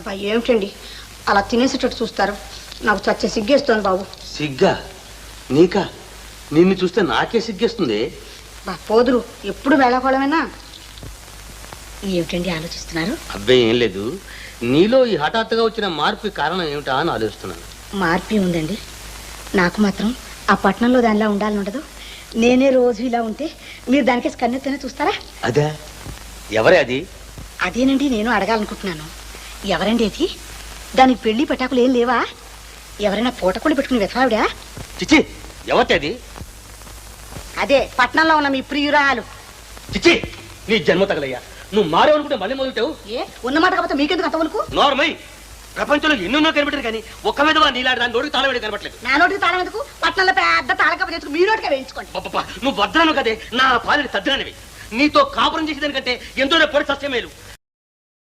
అబ్బా ఏమిటండి అలా తినేసేటట్టు చూస్తారు? నాకు చచ్చే సిగ్గేస్తోంది బాబు. సిగ్గా? నీకా? నిన్ను చూస్తే నాకే సిగ్గేస్తుంది. బా పోదురు ఎప్పుడు వేళాకోళమేనా? ఏమిటండి ఆలోచిస్తున్నారు? అబ్బాయి ఏం లేదు, నీలో ఈ హఠాత్తుగా వచ్చిన మార్పుకి కారణం ఏమిటా అని ఆలోచిస్తున్నాను. మార్పు ఉందండి. నాకు మాత్రం ఆ పట్టణంలో దానిలా ఉండాలని ఉండదు. నేనే రోజు ఇలా ఉంటే మీరు దానికేసి కన్నెత్తనే చూస్తారా? అదే ఎవరే అది? అదేనండి నేను అడగాలనుకుంటున్నాను. ఎవరండి అది? దానికి పెళ్లి పెటాకులు ఏం లేవా? ఎవరైనా పూటకుళ్ళు పెట్టుకుని వెతవావిడా? చిచి, ఎవరి అది? అదే పట్టణంలో ఉన్న మీ ప్రియురాలు. చిచి, నీ జన్మ తగలయ్యా. నువ్వు మారేవనుకుంటే మళ్ళీ మొదలుతావు. ఏ ఉన్నమాట కాకపోతే మీకెందుకు అంతవరకు? నోర్మై, ప్రపంచంలో ఎన్నెన్నో కనిపెట్టారు కానీ ఒక్క మీద నీలాంటి దాని నోటికి తాళం వేడి కనబట్లేదు. నా నోటికి తాళం ఎందుకు? పట్టణంలో పెద్ద తాళకప్ప తెచ్చుకు మీ నోటికే వేయించుకోండి. నువ్వు భద్రాను కదే, నా పాలిని తద్దినవి. నీతో కాపురం చేసేదానికంటే ఎంతో పొడి సస్యమేలు.